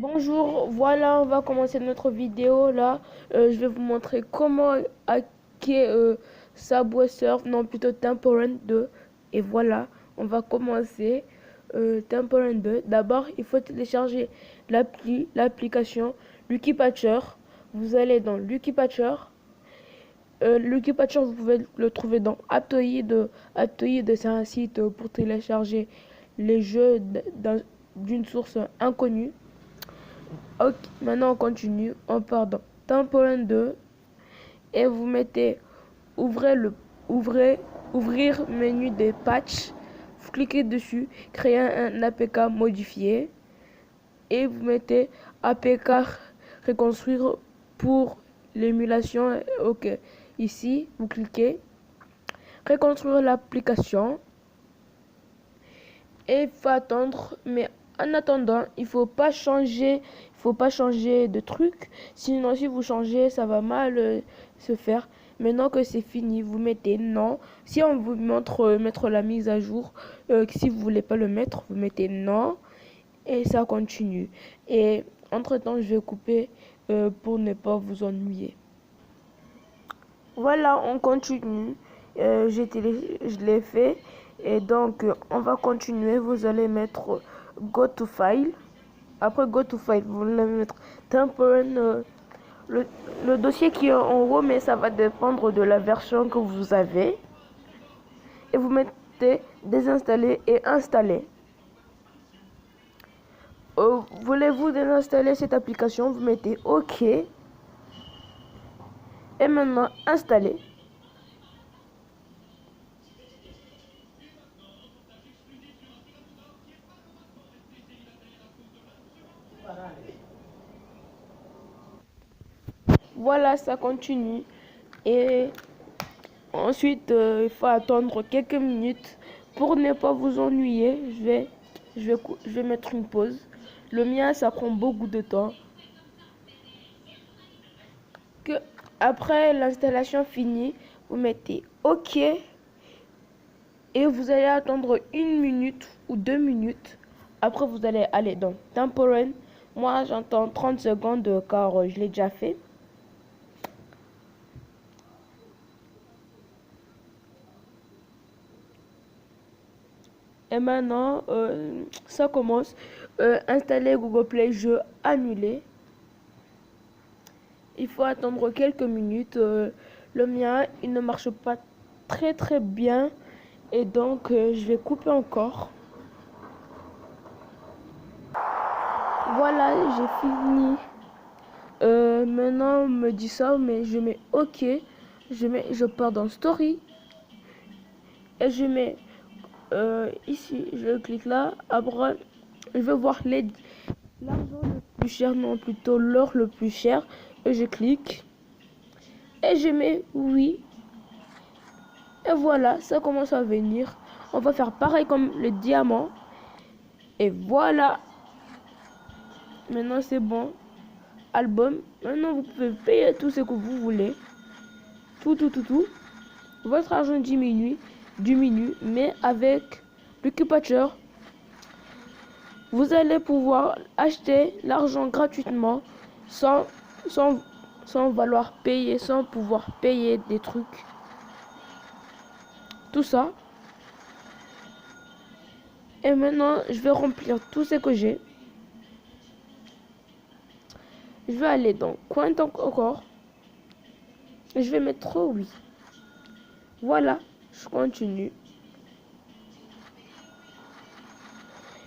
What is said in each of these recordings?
Bonjour, voilà, on va commencer notre vidéo là. Je vais vous montrer comment hacker Subway Surf, non plutôt Temporary 2. Et voilà, on va commencer Temporary 2. D'abord, il faut télécharger l'application Lucky Patcher. Vous allez dans Lucky Patcher. Lucky Patcher, vous pouvez le trouver dans Aptoide. Aptoide, c'est un site pour télécharger les jeux d'une source inconnue. Ok, maintenant on continue. On part dans Temporary 2 et vous mettez ouvrez, ouvrir menu des patchs. Vous cliquez dessus, créer un APK modifié et vous mettez APK reconstruire pour l'émulation. Ok, ici vous cliquez reconstruire l'application et il faut attendre. Mais en attendant, il faut pas changer de truc, sinon si vous changez ça va mal se faire. Maintenant que c'est fini, vous mettez non. Si on vous montre mettre la mise à jour, si vous voulez pas le mettre, vous mettez non et ça continue. Et entre temps, je vais couper pour ne pas vous ennuyer. Voilà, on continue. Je l'ai fait. Et donc, on va continuer. Vous allez mettre Go to File. Après Go to File, vous allez mettre Temporary. Le, le dossier qui est en haut, mais ça va dépendre de la version que vous avez. Et vous mettez désinstaller et installer. Voulez-vous désinstaller cette application? Vous mettez OK. Et maintenant, installer. Voilà, ça continue. Et ensuite, il faut attendre quelques minutes. Pour ne pas vous ennuyer, je vais mettre une pause. Le mien, ça prend beaucoup de temps. Après l'installation finie, vous mettez OK. Et vous allez attendre 1 minute ou 2 minutes. Après, vous allez aller dans Temporary. Moi, j'entends 30 secondes car je l'ai déjà fait. Et maintenant, ça commence. Installer Google Play, jeu annulé. Il faut attendre quelques minutes. Le mien, il ne marche pas très bien. Et donc, je vais couper encore. Voilà, j'ai fini. Maintenant, on me dit ça, mais je mets OK. Je pars dans Story. Et je mets ici, je clique là. Après, je vais voir l'argent le plus cher, non, plutôt l'or le plus cher. Et je clique. Et je mets oui. Et voilà, ça commence à venir. On va faire pareil comme le diamant. Et voilà. Maintenant, c'est bon. Album. Maintenant, vous pouvez payer tout ce que vous voulez. Tout. Votre argent diminue, mais avec Lucky Patcher, vous allez pouvoir acheter l'argent gratuitement sans vouloir payer, sans pouvoir payer des trucs. Tout ça. Et maintenant, je vais remplir tout ce que j'ai. Je vais aller dans Coin encore. Et je vais mettre oui. Voilà, je continue.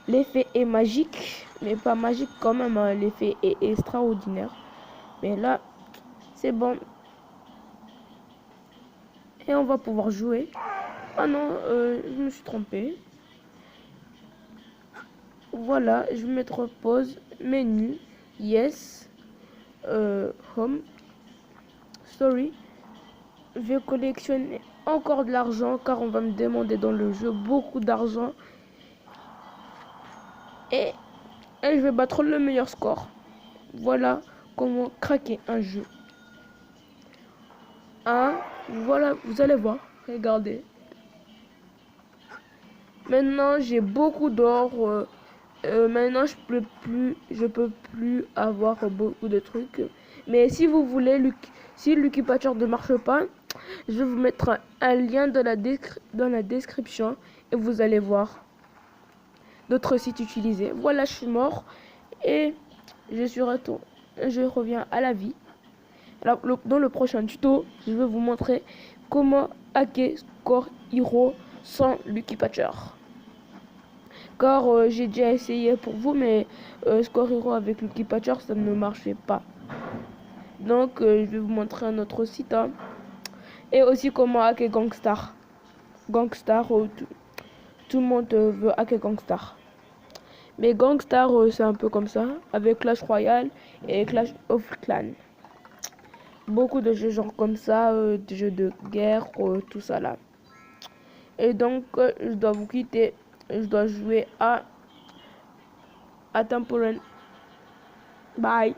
L'effet est magique, mais pas magique quand même. Hein. L'effet est extraordinaire. Mais là, c'est bon. Et on va pouvoir jouer. Ah non, je me suis trompé. Voilà, je vais mettre pause, menu, yes, home, story. Je vais collectionner encore de l'argent car on va me demander dans le jeu beaucoup d'argent. Et je vais battre le meilleur score. Voilà comment craquer un jeu. Voilà, vous allez voir, regardez. Maintenant, j'ai beaucoup d'or. maintenant je peux plus avoir beaucoup de trucs. Mais si vous voulez, si Lucky Patcher ne marche pas, je vais vous mettre un lien dans la description et vous allez voir d'autres sites utilisés. Voilà, je suis mort et je suis retourné. Je reviens à la vie. Alors, dans le prochain tuto, je vais vous montrer comment hacker Score Hero sans Lucky Patcher. Car j'ai déjà essayé pour vous, mais Score Hero avec Lucky Patcher, ça ne marchait pas. Donc, je vais vous montrer un autre site. Hein. Et aussi comment hacker Gangstar. Gangstar, tout le monde veut hacker Gangstar. Mais Gangstar, c'est un peu comme ça, avec Clash Royale et Clash of Clans. Beaucoup de jeux genre comme ça, des jeux de guerre, tout ça là. Et donc, je dois vous quitter. Je dois jouer à Temple Run. Bye.